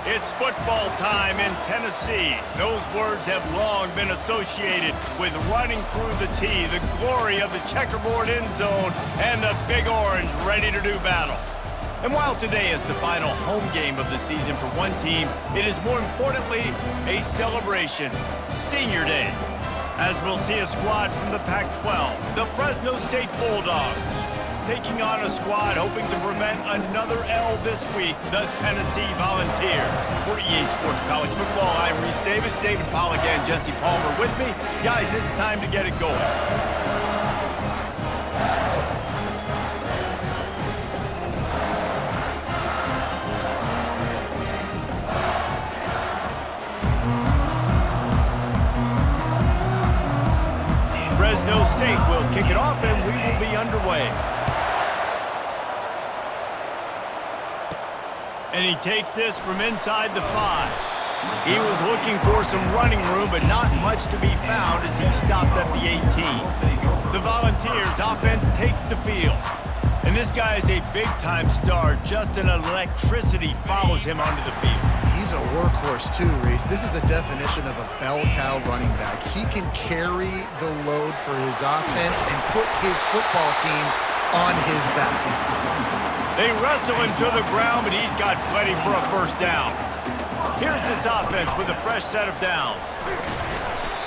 It's football time in Tennessee. Those words have long been associated with running through the tee, the glory of the checkerboard end zone, and the Big Orange ready to do battle. And while today is the final home game of the season for one team, it is more importantly a celebration, Senior Day, as we'll see a squad from the Pac-12, the Fresno State Bulldogs, taking on a squad hoping to prevent another L this week, the Tennessee Volunteers. For EA Sports College Football, I'm Reese Davis, David Pollack, and Jesse Palmer with me. Guys, it's time to get it going. Fresno State will kick it off, and we will be underway. And he takes this from inside the 5. He was looking for some running room, but not much to be found as he stopped at the 18. The Volunteers offense takes the field. And this guy is a big-time star. Just an electricity follows him onto the field. He's a workhorse too, Reese. This is a definition of a bell cow running back. He can carry the load for his offense and put his football team on his back. They wrestle him to the ground, but he's got plenty for a first down. Here's this offense with a fresh set of downs.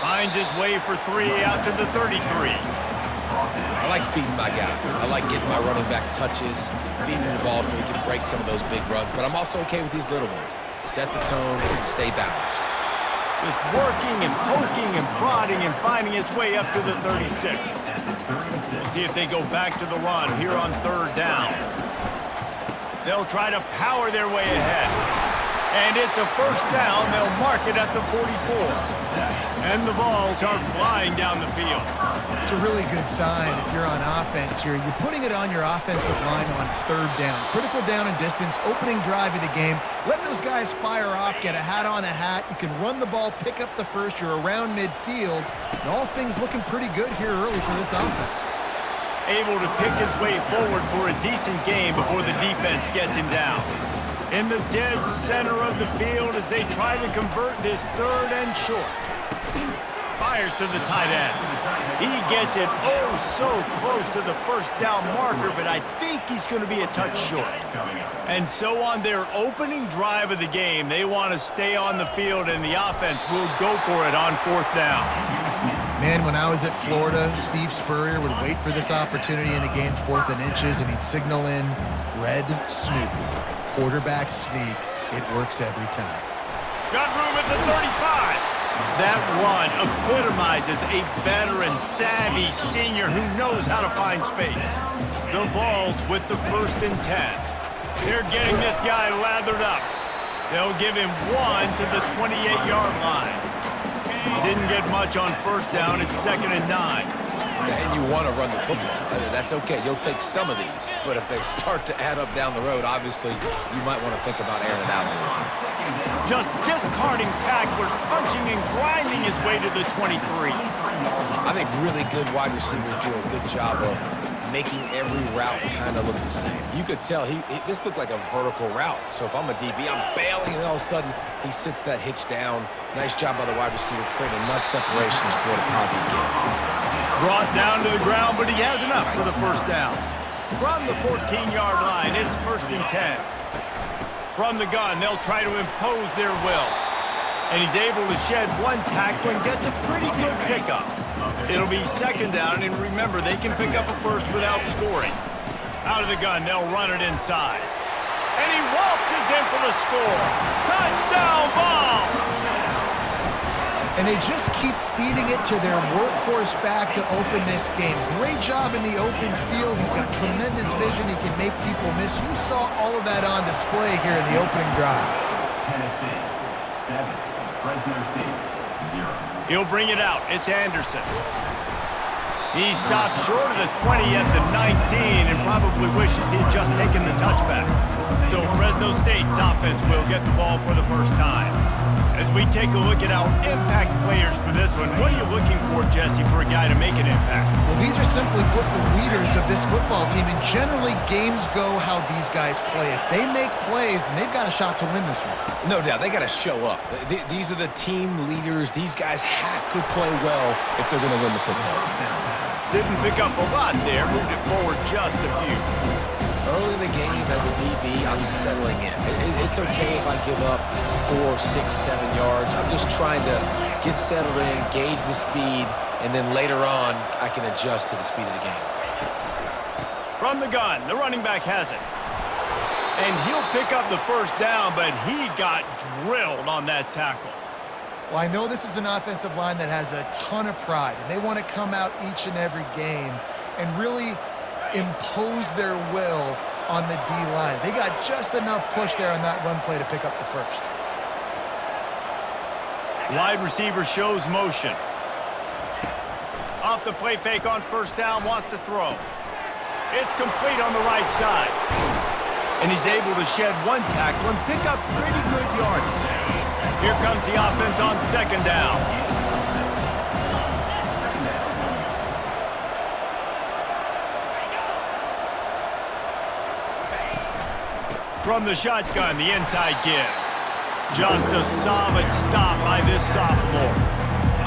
Finds his way for 3 out to the 33. I like feeding my guy. I like getting my running back touches, feeding the ball so he can break some of those big runs, but I'm also okay with these little ones. Set the tone, stay balanced. Just working and poking and prodding and finding his way up to the 36. We'll see if they go back to the run here on 3rd down. They'll try to power their way ahead. And it's a first down. They'll mark it at the 44. And the balls are flying down the field. It's a really good sign if you're on offense here. You're putting it on your offensive line on 3rd down. Critical down and distance, opening drive of the game. Let those guys fire off, get a hat on a hat. You can run the ball, pick up the first. You're around midfield. And all things looking pretty good here early for this offense. Able to pick his way forward for a decent game before the defense gets him down. In the dead center of the field as they try to convert this 3rd and short. Fires to the tight end. He gets it so close to the first down marker, but I think he's going to be a touch short. And so on their opening drive of the game, they want to stay on the field, and the offense will go for it on 4th down. Man, when I was at Florida, Steve Spurrier would wait for this opportunity in a game's 4th and inches, and he'd signal in red Snoopy. Quarterback sneak. It works every time. Got room at the 35. That run epitomizes a veteran, savvy senior who knows how to find space. The Vols with the 1st and 10. They're getting this guy lathered up. They'll give him 1 to the 28-yard line. Didn't get much on 1st down. It's 2nd and 9. And you want to run the football. That's okay. You'll take some of these. But if they start to add up down the road, obviously, you might want to think about airing it out a little bit. Just discarding tacklers, punching and grinding his way to the 23. I think really good wide receivers do a good job of making every route kind of look the same. You could tell this looked like a vertical route. So if I'm a DB, I'm bailing, and all of a sudden he sits that hitch down. Nice job by the wide receiver, creating enough separation to create a positive game. Brought down to the ground, but he has enough for the first down. From the 14-yard line, it's 1st and 10. From the gun, they'll try to impose their will. And he's able to shed 1 tackle and gets a pretty good pickup. It'll be 2nd down, and remember, they can pick up a first without scoring. Out of the gun, they'll run it inside. And he waltzes in for the score. Touchdown ball! And they just keep feeding it to their workhorse back to open this game. Great job in the open field. He's got tremendous vision. He can make people miss. You saw all of that on display here in the opening drive. Tennessee, 7. Fresno State, 0. He'll bring it out. It's Anderson. He stopped short of the 20 at the 19 and probably wishes he had just taken the touchback. So Fresno State's offense will get the ball for the first time. As we take a look at our impact players for this one, what are you looking for, Jesse, for a guy to make an impact? Well, these are simply put the leaders of this football team, and generally games go how these guys play. If they make plays, then they've got a shot to win this one. No doubt, they got to show up. These are the team leaders. These guys have to play well if they're going to win the football game. Didn't pick up a lot there, moved it forward just a few. Early in the game, as a DB, I'm settling in. It's okay if I give up 4, 6, 7 yards. I'm just trying to get settled in, gauge the speed, and then later on, I can adjust to the speed of the game. From the gun, the running back has it. And he'll pick up the first down, but he got drilled on that tackle. Well, I know this is an offensive line that has a ton of pride, and they want to come out each and every game and really impose their will on the D-line. They got just enough push there on that run play to pick up the first. Wide receiver shows motion. Off the play fake on first down, wants to throw. It's complete on the right side. And he's able to shed one tackle and pick up pretty good yardage. Here comes the offense on second down. From the shotgun, the inside give. Just a solid stop by this sophomore.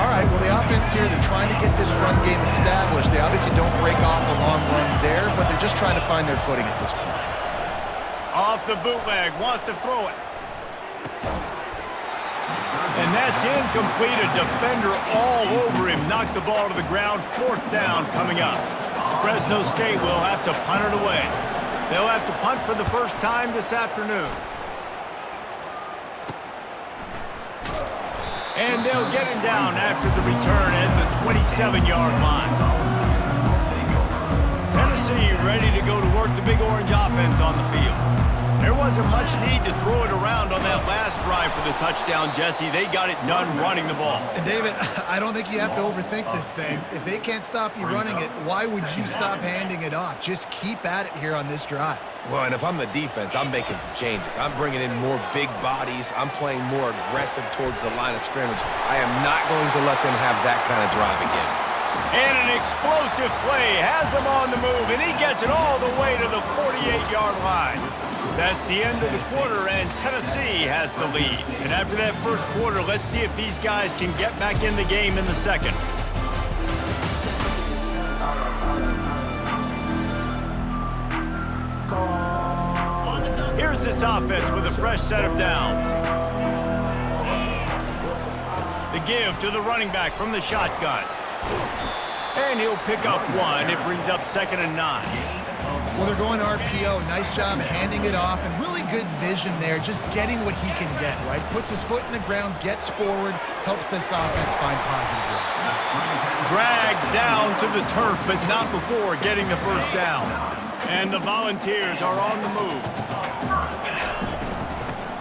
All right, well, the offense here, they're trying to get this run game established. They obviously don't break off a long run there, but they're just trying to find their footing at this point. Off the bootleg, wants to throw it. And that's incomplete. A defender all over him. Knocked the ball to the ground. Fourth down coming up. Fresno State will have to punt it away. They'll have to punt for the first time this afternoon. And they'll get him down after the return at the 27-yard line. Tennessee ready to go to work the Big Orange offense on the field. There wasn't much need to throw it around on that last drive for the touchdown, Jesse. They got it done running the ball. And David, I don't think you have to overthink this thing. If they can't stop you running it, why would you stop handing it off? Just keep at it here on this drive. Well, and if I'm the defense, I'm making some changes. I'm bringing in more big bodies. I'm playing more aggressive towards the line of scrimmage. I am not going to let them have that kind of drive again. And an explosive play has him on the move, and he gets it all the way to the 48-yard line. That's the end of the quarter, and Tennessee has the lead. And after that first quarter, let's see if these guys can get back in the game in the second. Here's this offense with a fresh set of downs. The give to the running back from the shotgun. And he'll pick up one. It brings up 2nd and 9. Well, they're going RPO. Nice job handing it off, and really good vision there, just getting what he can get, right? Puts his foot in the ground, gets forward, helps this offense find positive yards. Dragged down to the turf, but not before getting the first down. And the Volunteers are on the move.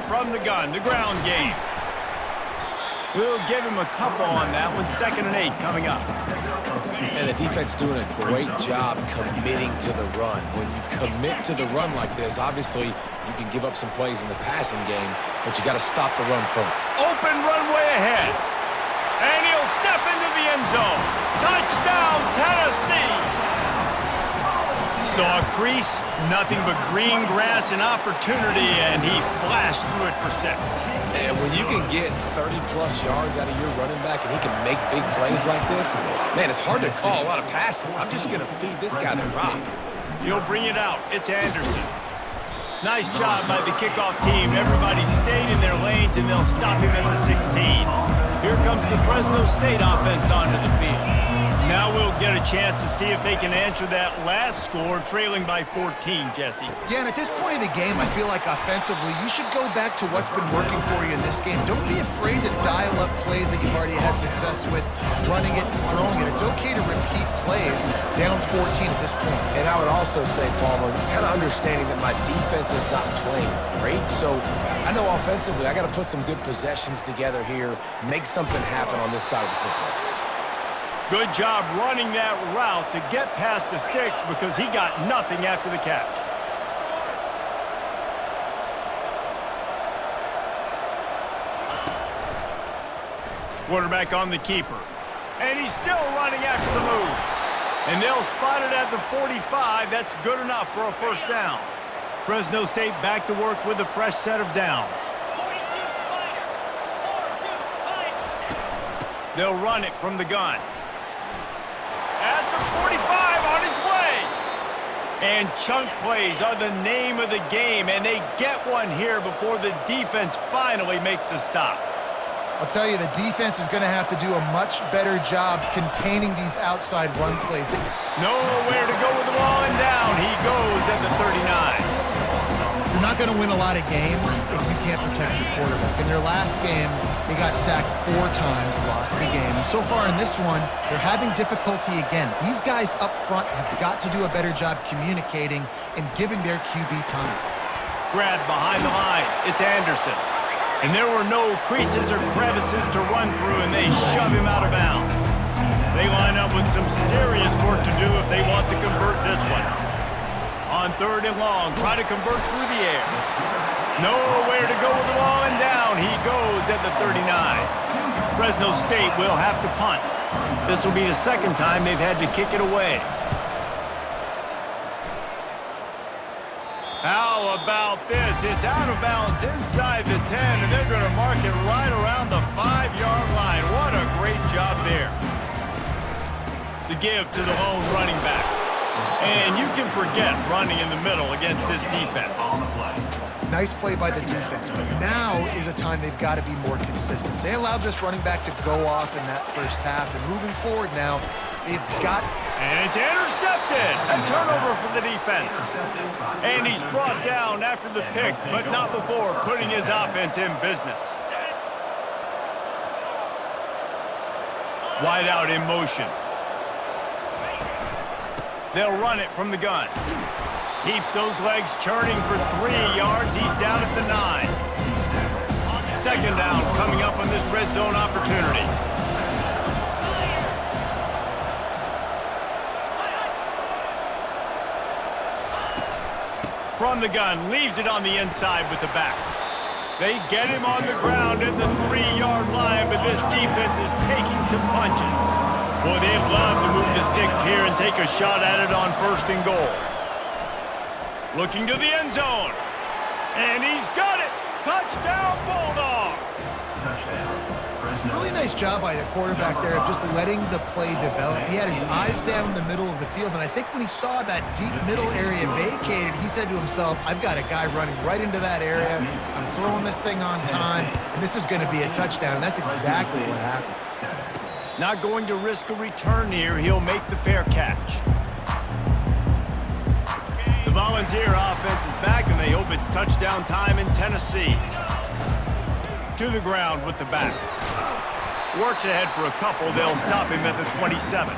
From the gun, the ground game. We'll give him a couple on that one. 2nd and 8 coming up. And the defense doing a great job committing to the run. When you commit to the run like this, obviously you can give up some plays in the passing game, but you got to stop the run first. Open runway ahead. And he'll step into the end zone. Touchdown, Tennessee! Saw a crease, nothing but green grass and opportunity, and he flashed through it for 6. And when you can get 30-plus yards out of your running back and he can make big plays like this, man, it's hard to call a lot of passes. I'm just going to feed this guy the rock. He'll bring it out. It's Anderson. Nice job by the kickoff team. Everybody stayed in their lanes, and they'll stop him at the 16. Here comes the Fresno State offense onto the field. Now we'll get a chance to see if they can answer that last score, trailing by 14, Jesse. Yeah, and at this point in the game, I feel like offensively, you should go back to what's been working for you in this game. Don't be afraid to dial up plays that you've already had success with, running it and throwing it. It's okay to repeat plays down 14 at this point. And I would also say, Palmer, kind of understanding that my defense is not playing great, so I know offensively I got to put some good possessions together here, make something happen on this side of the football. Good job running that route to get past the sticks because he got nothing after the catch. Quarterback on the keeper. And he's still running after the move. And they'll spot it at the 45. That's good enough for a first down. Fresno State back to work with a fresh set of downs. They'll run it from the gun. At the 45, on its way. And chunk plays are the name of the game, and they get one here before the defense finally makes a stop. I'll tell you, the defense is going to have to do a much better job containing these outside run plays. Nowhere to go with the ball, and down he goes at the 39. You're not going to win a lot of games if you can't protect your quarterback. In their last game, they got sacked 4 times, lost the game. And so far in this one, they're having difficulty again. These guys up front have got to do a better job communicating and giving their QB time. Grab behind the line. It's Anderson. And there were no creases or crevices to run through, and they shove him out of bounds. They line up with some serious work to do if they want to convert this one. On 3rd and long, try to convert through the air. Nowhere to go with the ball, and down he goes at the 39. Fresno State will have to punt. This will be the second time they've had to kick it away. How about this? It's out of bounds inside the 10, and they're going to mark it right around the 5-yard line. What a great job there. The give to the lone running back. And you can forget running in the middle against this defense. Nice play by the defense, but now is a time they've got to be more consistent. They allowed this running back to go off in that first half, and moving forward now, they've got... And it's intercepted! A turnover for the defense. And he's brought down after the pick, but not before putting his offense in business. Wide out in motion. They'll run it from the gun. Keeps those legs churning for 3 yards. He's down at the 9. Second down coming up on this red zone opportunity. From the gun, leaves it on the inside with the back. They get him on the ground at the 3-yard line, but this defense is taking some punches. Boy, they'd love to move the sticks here and take a shot at it on 1st and goal. Looking to the end zone. And he's got it! Touchdown, Bulldogs! Really nice job by the quarterback there of just letting the play develop. He had his eyes down in the middle of the field, and I think when he saw that deep middle area vacated, he said to himself, I've got a guy running right into that area. I'm throwing this thing on time, and this is going to be a touchdown. And that's exactly what happened. Not going to risk a return here. He'll make the fair catch. The Volunteer offense is back, and they hope it's touchdown time in Tennessee. To the ground with the back. Works ahead for a couple. They'll stop him at the 27.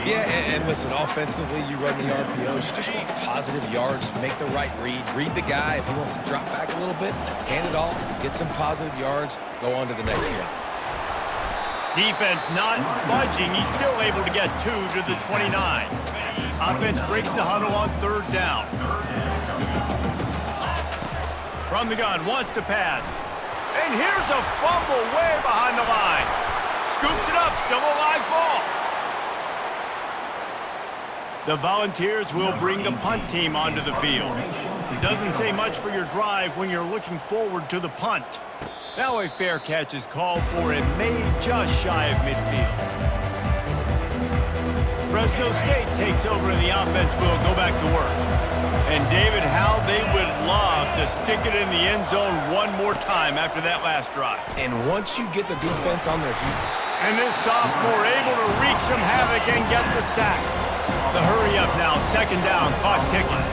Yeah, and listen, offensively, you run the RPOs. You just want positive yards, make the right read. Read the guy. If he wants to drop back a little bit, hand it off, get some positive yards, go on to the next play. Defense not budging. He's still able to get 2 to the 29. Offense breaks the huddle on 3rd down. From the gun, wants to pass. And here's a fumble way behind the line. Scoops it up, still a live ball. The Volunteers will bring the punt team onto the field. Doesn't say much for your drive when you're looking forward to the punt. Now a fair catch is called for and made just shy of midfield. Fresno State takes over and the offense will go back to work. And David, how they would love to stick it in the end zone one more time after that last drive. And once you get the defense on their heat. And this sophomore able to wreak some havoc and get the sack. The hurry up now, 2nd down, clock ticking.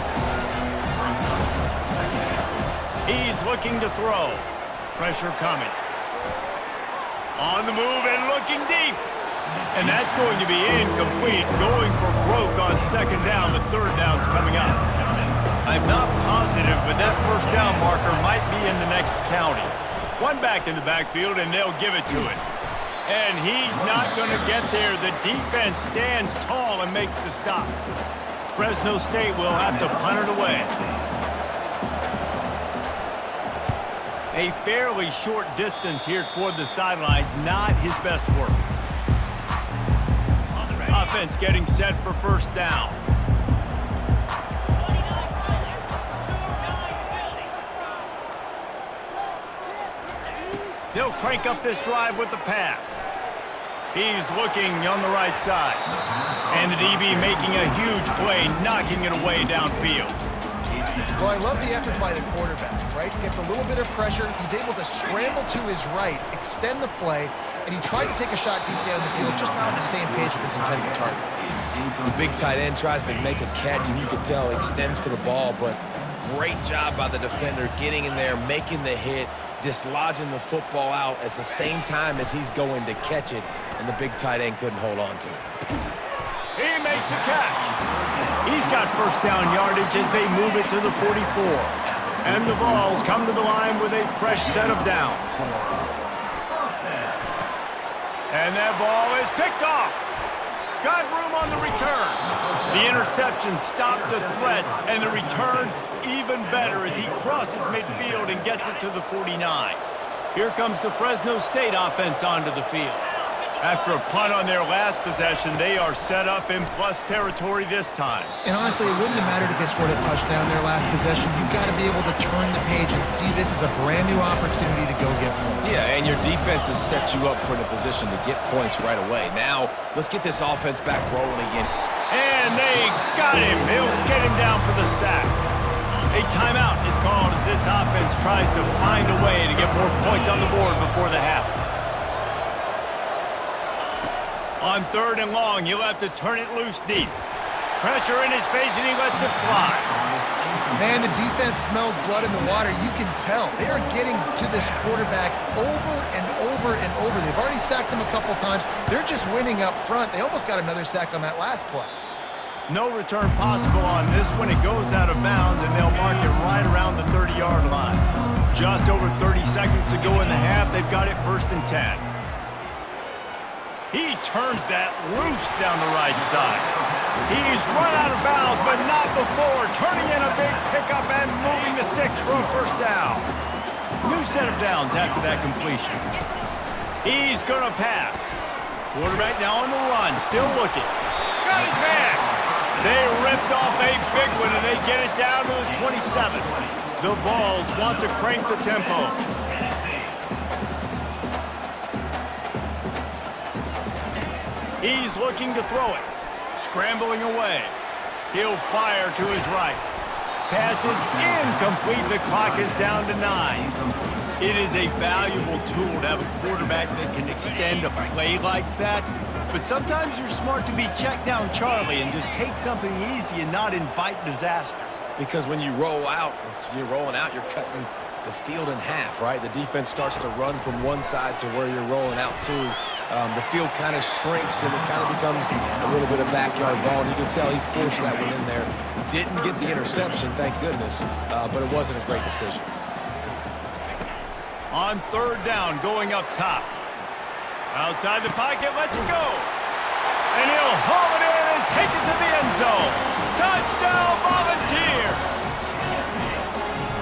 He's looking to throw. Pressure coming. On the move and looking deep. And that's going to be incomplete. Going for broke on 2nd down. The 3rd down's coming up. I'm not positive, but that 1st down marker might be in the next county. One back in the backfield, and they'll give it to it. And he's not going to get there. The defense stands tall and makes the stop. Fresno State will have to punt it away. A fairly short distance here toward the sidelines, not his best work. Offense getting set for first down. They'll crank up this drive with the pass. He's looking on the right side. And the DB making a huge play, knocking it away downfield. Well, I love the effort by the quarterback, right? Gets a little bit of pressure. He's able to scramble to his right, extend the play, and he tried to take a shot deep down the field, just not on the same page with his intended target. The big tight end tries to make a catch, and you can tell extends for the ball, but great job by the defender getting in there, making the hit, dislodging the football out at the same time as he's going to catch it, and the big tight end couldn't hold on to it. He makes a catch. He's got first down yardage as they move it to the 44. And the Vols come to the line with a fresh set of downs. And that ball is picked off. Got room on the return. The interception stopped the threat, and the return even better as he crosses midfield and gets it to the 49. Here comes the Fresno State offense onto the field. After a punt on their last possession, they are set up in plus territory this time. And honestly, it wouldn't have mattered if they scored a touchdown their last possession. You've got to be able to turn the page and see this as a brand new opportunity to go get points. Yeah, and your defense has set you up for the position to get points right away. Now, let's get this offense back rolling again. And they got him. They'll get him down for the sack. A timeout is called as this offense tries to find a way to get more points on the board before the half. On 3rd and long, he'll have to turn it loose deep. Pressure in his face, and he lets it fly. Man, the defense smells blood in the water. You can tell. They are getting to this quarterback over and over and over. They've already sacked him a couple times. They're just winning up front. They almost got another sack on that last play. No return possible on this one. It goes out of bounds, and they'll mark it right around the 30-yard line. Just over 30 seconds to go in the half. They've got it 1st and 10. He turns that loose down the right side. He's run out of bounds, but not before turning in a big pickup and moving the sticks for a first down. New set of downs after that completion. He's going to pass. Quarterback now on the run, still looking. Got his man. They ripped off a big one, and they get it down to the 27. The Vols want to crank the tempo. He's looking to throw it. Scrambling away. He'll fire to his right. Pass is incomplete. The clock is down to 9. It is a valuable tool to have a quarterback that can extend a play like that. But sometimes you're smart to be check down Charlie and just take something easy and not invite disaster. Because when you roll out, you're rolling out, you're cutting the field in half, right? The defense starts to run from one side to where you're rolling out to. The field kind of shrinks, and it kind of becomes a little bit of backyard ball. And you can tell he forced that one in there. Didn't get the interception, thank goodness, but it wasn't a great decision. On 3rd down, going up top. Outside the pocket, lets it go. And he'll haul it in and take it to the end zone. Touchdown, Volunteers!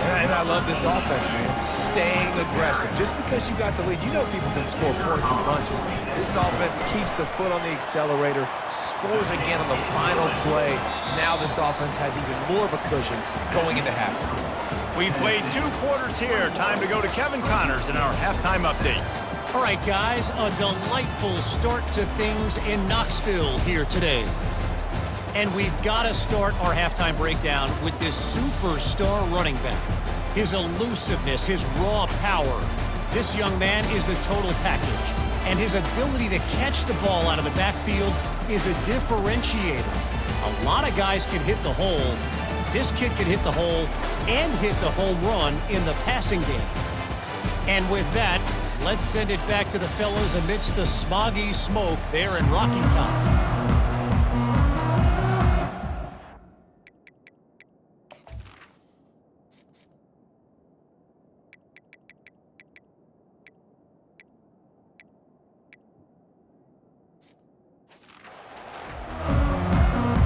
And I love this offense, man. Staying aggressive. Just because you got the lead, you know people can score points in bunches. This offense keeps the foot on the accelerator, scores again on the final play. Now this offense has even more of a cushion going into halftime. We've played 2 quarters here. Time to go to Kevin Connors in our halftime update. All right, guys, a delightful start to things in Knoxville here today. And we've got to start our halftime breakdown with this superstar running back. His elusiveness, his raw power. This young man is the total package. And his ability to catch the ball out of the backfield is a differentiator. A lot of guys can hit the hole. This kid can hit the hole and hit the home run in the passing game. And with that, let's send it back to the fellas amidst the smoggy smoke there in Rocky Top.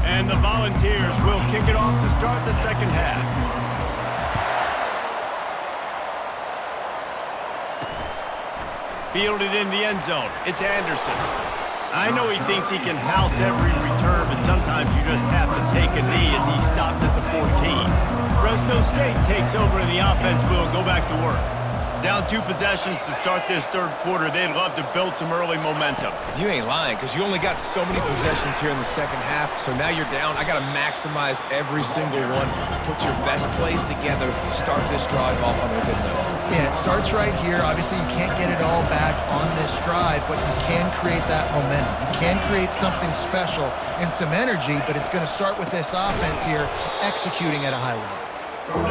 And the Volunteers will kick it off to start the second half. Fielded in the end zone. It's Anderson. I know he thinks he can house every return, but sometimes you just have to take a knee as he stopped at the 14. Fresno State takes over and the offense will go back to work. Down 2 possessions to start this third quarter. They'd love to build some early momentum. You ain't lying, because you only got so many possessions here in the second half, so now you're down. I got to maximize every single one, put your best plays together, start this drive off on a good note. Yeah, it starts right here. Obviously, you can't get it all back on this drive, but you can create that momentum. You can create something special and some energy, but it's going to start with this offense here executing at a high level.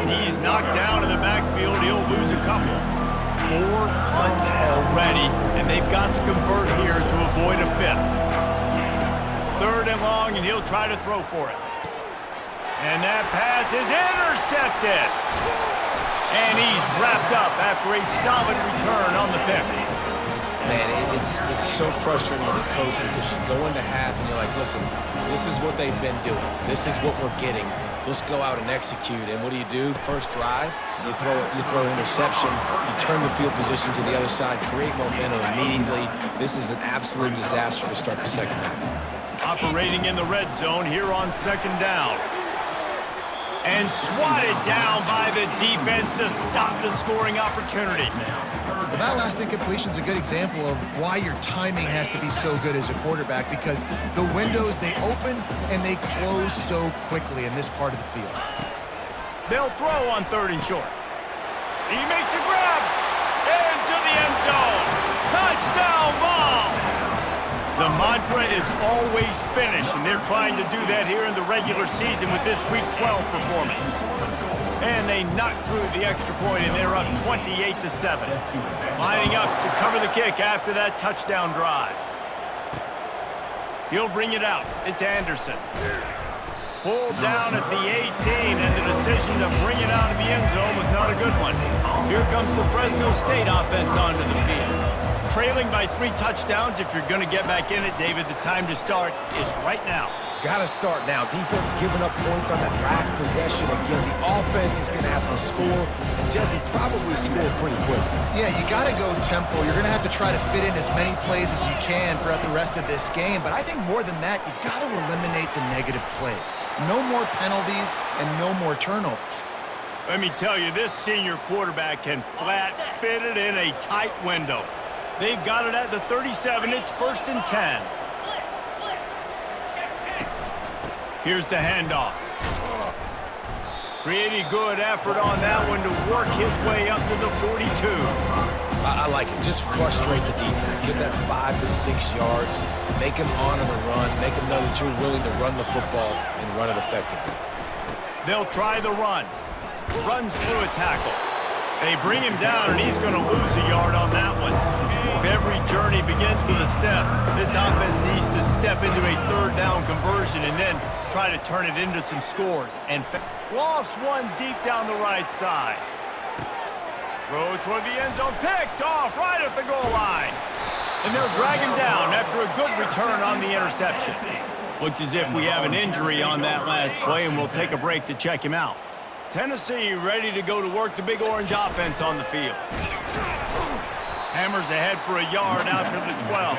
He's knocked down in the backfield. He'll lose a couple. 4 punts already, and they've got to convert here to avoid a 5th. 3rd and long, and he'll try to throw for it. And that pass is intercepted. And he's wrapped up after a solid return on the pick. Man, it's so frustrating as a coach because you go into half and you're like, listen, this is what they've been doing. This is what we're getting. Let's go out and execute. And what do? First drive, you throw an interception, you turn the field position to the other side, create momentum immediately. This is an absolute disaster to start the second half. Operating in the red zone here on 2nd down. And swatted down by the defense to stop the scoring opportunity. Well, that last incompletion is a good example of why your timing has to be so good as a quarterback, because the windows, they open and they close so quickly in this part of the field. They'll throw on 3rd and short. He makes a grab into the end zone. Touchdown ball. The mantra is always finish, and they're trying to do that here in the regular season with this Week 12 performance. And they knock through the extra point, and they're up 28-7. Lining up to cover the kick after that touchdown drive. He'll bring it out. It's Anderson. Pulled down at the 18, and the decision to bring it out of the end zone was not a good one. Here comes the Fresno State offense onto the field. Trailing by 3 touchdowns. If you're going to get back in it, David, the time to start is right now. Got to start now. Defense giving up points on that last possession. Again, the offense is going to have to score, and Jesse probably scored pretty quick. Yeah, you got to go tempo. You're going to have to try to fit in as many plays as you can throughout the rest of this game. But I think more than that, you got to eliminate the negative plays. No more penalties and no more turnovers. Let me tell you, this senior quarterback can flat fit it in a tight window. They've got it at the 37. It's 1st and 10. Here's the handoff. Pretty good effort on that one to work his way up to the 42. I like it. Just frustrate the defense. Get that 5 to 6 yards. Make them honor the run. Make them know that you're willing to run the football and run it effectively. They'll try the run. Runs through a tackle. They bring him down, and he's going to lose a yard on that one. If every journey begins with a step, this offense needs to step into a 3rd down conversion and then try to turn it into some scores. And lost one deep down the right side. Throw toward the end zone, picked off right at the goal line. And they'll drag him down after a good return on the interception. Looks as if we have an injury on that last play, and we'll take a break to check him out. Tennessee ready to go to work the Big Orange offense on the field. Hammers ahead for a yard out to the 12.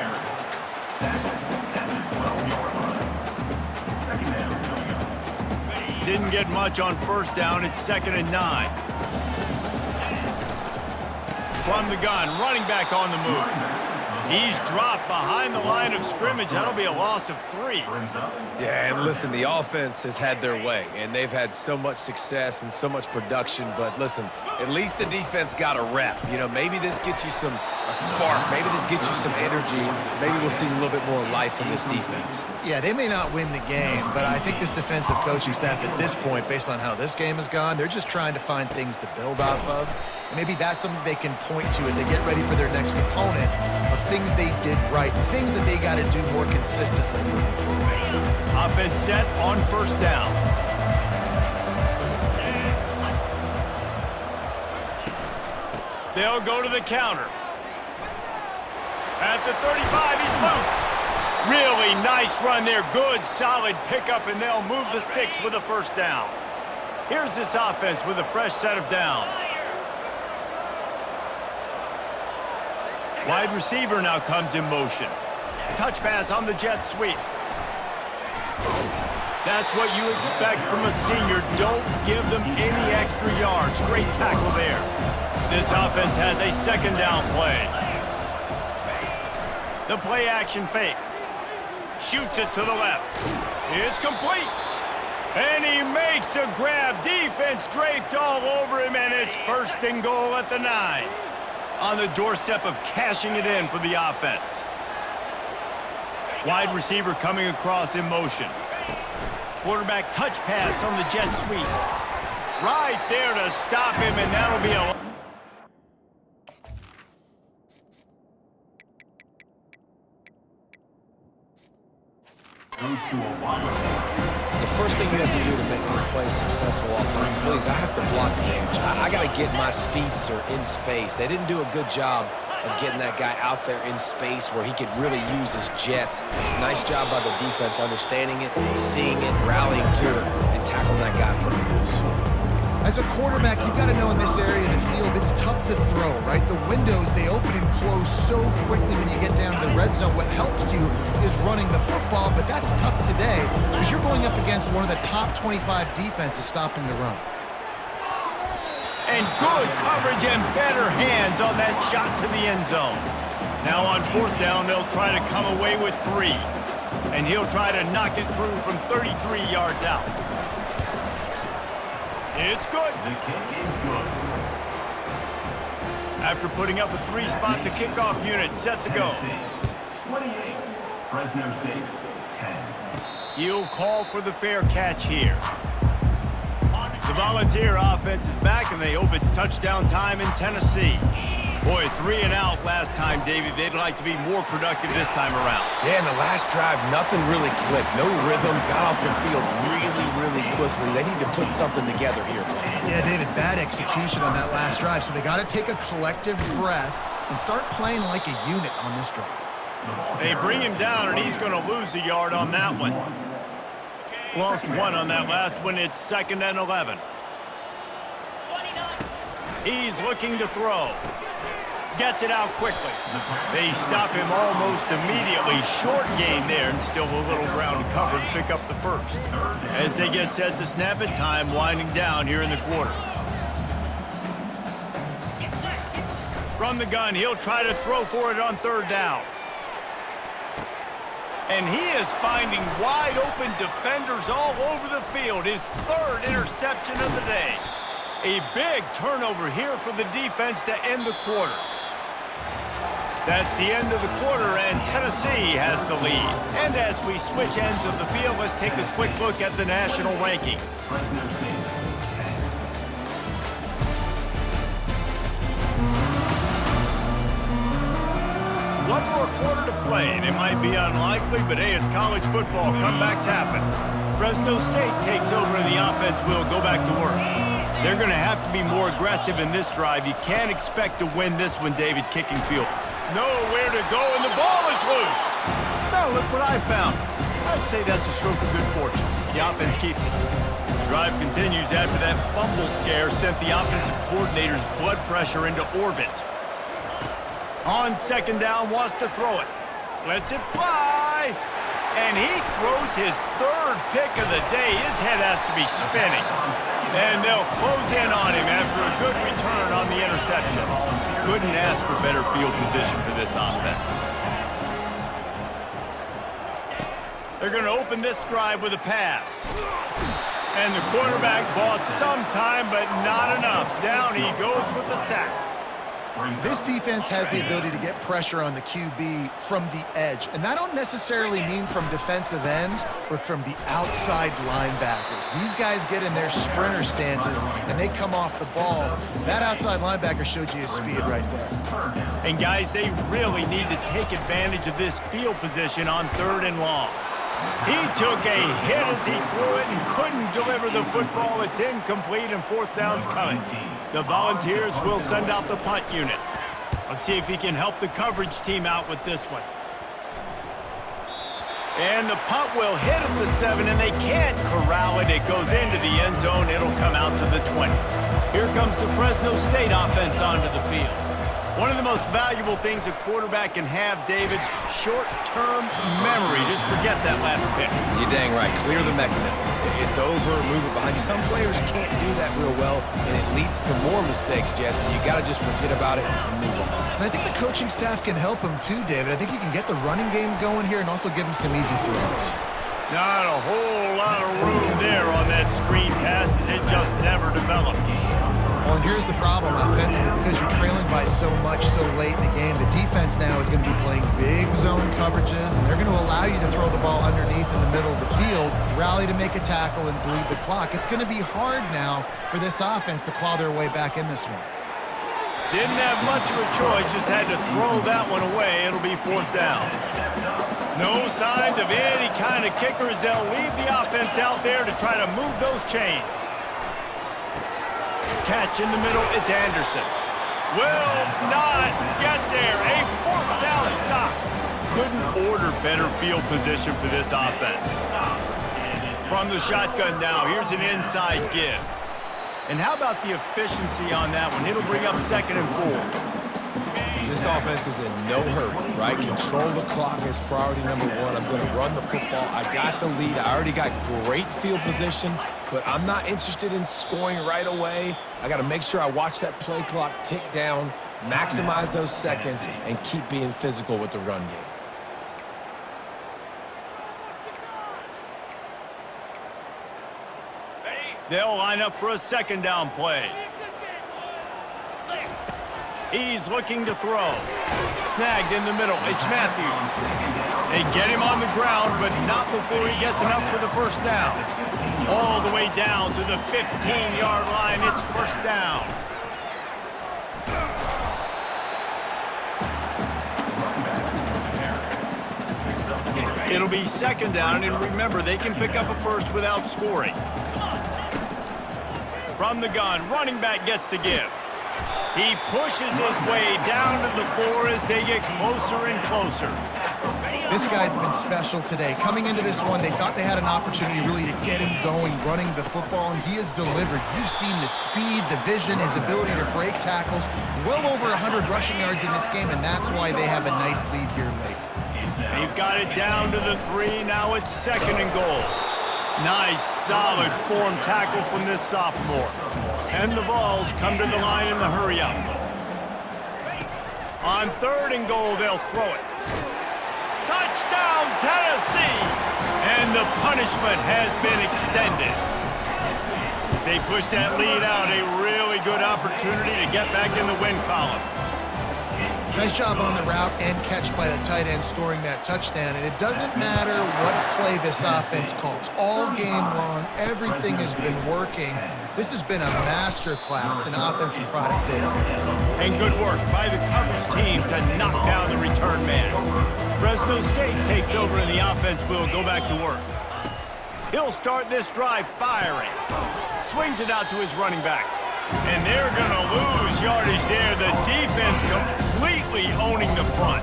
Didn't get much on 1st down. It's 2nd and 9. From the gun, running back on the move. He's dropped behind the line of scrimmage. That'll be a loss of 3. Yeah, and listen, the offense has had their way, and they've had so much success and so much production. But listen, at least the defense got a rep. You know, maybe this gets you a spark. Maybe this gets you some energy. Maybe we'll see a little bit more life from this defense. Yeah, they may not win the game, but I think this defensive coaching staff at this point, based on how this game has gone, they're just trying to find things to build off of. And maybe that's something they can point to as they get ready for their next opponent, of things they did right, things that they got to do more consistently moving forward. Offense set on 1st down. They'll go to the counter. At the 35, he's loose. Really nice run there. Good, solid pickup, and they'll move the sticks with a 1st down. Here's this offense with a fresh set of downs. Wide receiver now comes in motion. Touch pass on the jet sweep. That's what you expect from a senior. Don't give them any extra yards. Great tackle there. This offense has a second down play. The play action fake. Shoots it to the left. It's complete. And he makes a grab. Defense draped all over him, and it's 1st and goal at the 9. On the doorstep of cashing it in for the offense. Wide receiver coming across in motion. Quarterback touch pass on the jet sweep. Right there to stop him, and that'll be a... The first thing you have to do to make these plays successful offensively is I have to block the edge. I got to get my speedster in space. They didn't do a good job of getting that guy out there in space where he could really use his jets. Nice job by the defense understanding it, seeing it, rallying to it, and tackling that guy for a loss. As a quarterback, you've got to know in this area of the field, it's tough to throw, right? The windows, they open and close so quickly when you get down to the red zone. What helps you is running the football, but that's tough today because you're going up against one of the top 25 defenses stopping the run. And good coverage and better hands on that shot to the end zone. Now on 4th down, they'll try to come away with 3. And he'll try to knock it through from 33 yards out. It's good. The kick is good. After putting up a 3-spot, the kickoff unit set to go. 28. Fresno State, 10. He'll call for the fair catch here. The Volunteer offense is back, and they hope it's touchdown time in Tennessee. Boy, 3 and out last time, Davey. They'd like to be more productive this time around. Yeah, in the last drive, nothing really clicked. No rhythm, got off the field really quickly. They need to put something together here. Yeah, David, bad execution on that last drive, so they got to take a collective breath and start playing like a unit on this drive. They bring him down, and he's going to lose a yard on that one. Lost 1 on that last one. It's 2nd and 11. He's looking to throw. Gets it out quickly. They stop him almost immediately. Short gain there, and still a little ground to cover to pick up the first. As they get set to snap it, time winding down here in the quarter. From the gun, he'll try to throw for it on 3rd down. And he is finding wide open defenders all over the field. His 3rd interception of the day. A big turnover here for the defense to end the quarter. That's the end of the quarter, and Tennessee has the lead. And as we switch ends of the field, let's take a quick look at the national rankings. One more quarter to play, and it might be unlikely, but hey, it's college football. Comebacks happen. Fresno State takes over, and the offense will go back to work. They're going to have to be more aggressive in this drive. You can't expect to win this one, David, kicking field. Nowhere to go, and the ball is loose. Now look what I found. I'd say that's a stroke of good fortune. The offense keeps it. The drive continues after that fumble scare sent the offensive coordinator's blood pressure into orbit. On 2nd down, wants to throw it. Lets it fly. And he throws his 3rd pick of the day. His head has to be spinning. And they'll close in on him after a good return on the interception. Couldn't ask for better field position for this offense. They're going to open this drive with a pass. And the quarterback bought some time, but not enough. Down he goes with a sack. This defense has the ability to get pressure on the QB from the edge, and that don't necessarily mean from defensive ends, but from the outside linebackers. These guys get in their sprinter stances, and they come off the ball. That outside linebacker showed you his speed right there. And guys, they really need to take advantage of this field position on 3rd and long. He took a hit as he threw it and couldn't deliver the football. It's incomplete, and 4th down's coming. The Volunteers will send out the punt unit. Let's see if he can help the coverage team out with this one. And the punt will hit at the 7, and they can't corral it. It goes into the end zone. It'll come out to the 20. Here comes the Fresno State offense onto the field. One of the most valuable things a quarterback can have, David, short-term memory. Just forget that last pick. You're dang right. Clear the mechanism. It's over, move it behind you. Some players can't do that real well, and it leads to more mistakes, Jesse. You got to just forget about it and move on. And I think the coaching staff can help him too, David. I think you can get the running game going here and also give him some easy throws. Not a whole lot of room there on that screen pass, as it just never developed. Well, and here's the problem offensively. Because you're trailing by so much so late in the game, the defense now is going to be playing big zone coverages, and they're going to allow you to throw the ball underneath in the middle of the field, rally to make a tackle, and bleed the clock. It's going to be hard now for this offense to claw their way back in this one. Didn't have much of a choice, just had to throw that one away. It'll be 4th down. No signs of any kind of kickers. They'll leave the offense out there to try to move those chains. Catch in the middle, it's Anderson. Will not get there. A 4th down stop. Couldn't order better field position for this offense. From the shotgun now, here's an inside give. And how about the efficiency on that one? It'll bring up 2nd and 4. This offense is in no hurry, right? Control the clock is priority number 1. I'm going to run the football. I got the lead. I already got great field position, but I'm not interested in scoring right away. I got to make sure I watch that play clock tick down, maximize those seconds, and keep being physical with the run game. They'll line up for a 2nd down play. He's looking to throw. Snagged in the middle. It's Matthews. They get him on the ground, but not before he gets enough for the 1st down. All the way down to the 15-yard line. It's 1st down. It'll be 2nd down, and remember, they can pick up a 1st without scoring. From the gun, running back gets to give. He pushes his way down to the 4 as they get closer and closer. This guy's been special today. Coming into this one, they thought they had an opportunity really to get him going, running the football, and he has delivered. You've seen the speed, the vision, his ability to break tackles. Well over 100 rushing yards in this game, and that's why they have a nice lead here late. They've got it down to the 3. Now it's 2nd and goal. Nice, solid form tackle from this sophomore. And the Vols come to the line in the hurry-up. On 3rd and goal, they'll throw it. Touchdown, Tennessee! And the punishment has been extended. As they push that lead out, a really good opportunity to get back in the win column. Nice job on the route and catch by the tight end scoring that touchdown. And it doesn't matter what play this offense calls. All game long, everything has been working. This has been a masterclass in offensive productivity. And good work by the coverage team to knock down the return man. Fresno State takes over and the offense will go back to work. He'll start this drive firing. Swings it out to his running back. And they're going to lose yardage there. The defense completely owning the front.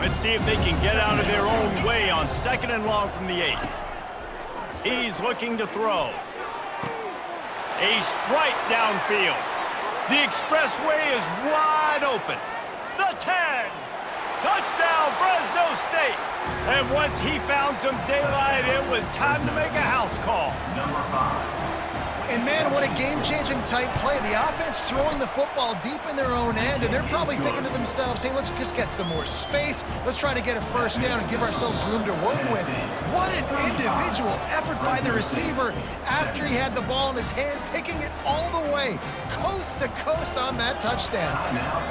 Let's see if they can get out of their own way on 2nd and long from the 8. He's looking to throw. A strike downfield. The expressway is wide open. The 10. Touchdown, Fresno State. And once he found some daylight, it was time to make a house call. Number 5. And man, what a game-changing type play. The offense throwing the football deep in their own end, and they're probably thinking to themselves, hey, let's just get some more space. Let's try to get a 1st down and give ourselves room to work with. What an individual effort by the receiver after he had the ball in his hand, taking it all the way, coast to coast on that touchdown.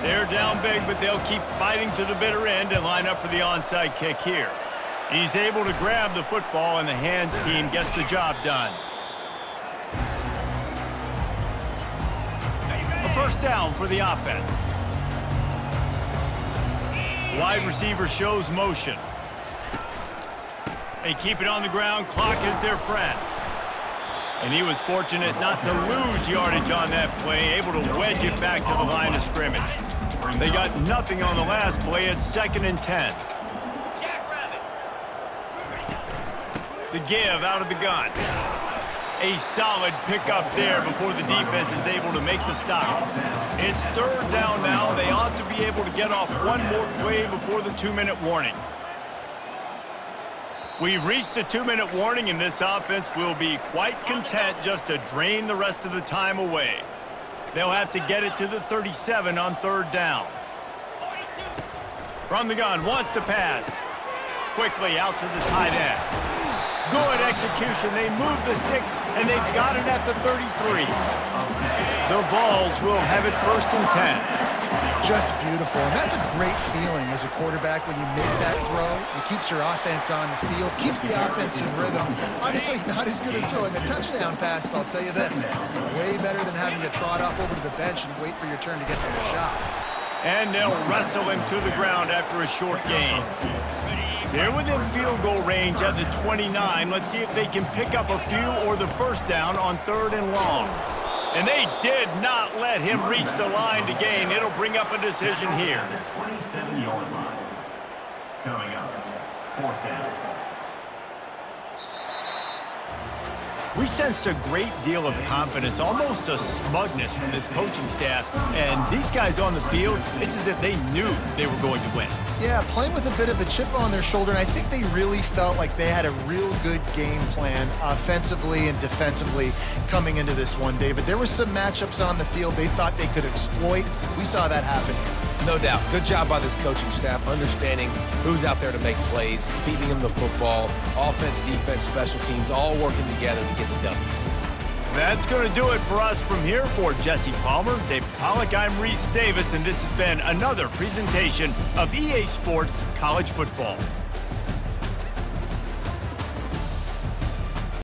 They're down big, but they'll keep fighting to the bitter end and line up for the onside kick here. He's able to grab the football, and the hands team gets the job done. A 1st down for the offense. Wide receiver shows motion. They keep it on the ground. Clock is their friend. And he was fortunate not to lose yardage on that play, able to wedge it back to the line of scrimmage. They got nothing on the last play. It's 2nd and 10. The give out of the gun. A solid pickup there before the defense is able to make the stop. It's third down now. They ought to be able to get off one more play before the 2-minute warning. We've reached the 2-minute warning, and this offense will be quite content just to drain the rest of the time away. They'll have to get it to the 37 on third down. From the gun, wants to pass. Quickly out to the tight end. Good execution. They move the sticks, and they've got it at the 33. The Vols will have it 1st and 10. Just beautiful. And that's a great feeling as a quarterback when you make that throw. It keeps your offense on the field, keeps the offense in rhythm. Obviously not as good as throwing a touchdown pass, but I'll tell you this, way better than having to trot off over to the bench and wait for your turn to get to the shot. And they'll wrestle him to the ground after a short gain. They're within field goal range at the 29. Let's see if they can pick up a few or the first down on 3rd and long. And they did not let him reach the line to gain. It'll bring up a decision here. The 27-yard line. Coming up, 4th down. We sensed a great deal of confidence, almost a smugness from this coaching staff. And these guys on the field, it's as if they knew they were going to win. Yeah, playing with a bit of a chip on their shoulder, and I think they really felt like they had a real good game plan offensively and defensively coming into this one, David. There were some matchups on the field they thought they could exploit. We saw that happen. No doubt. Good job by this coaching staff, understanding who's out there to make plays, feeding them the football, offense, defense, special teams, all working together to get the W. That's going to do it for us from here. For Jesse Palmer, David Pollack, I'm Reese Davis, and this has been another presentation of EA Sports College Football.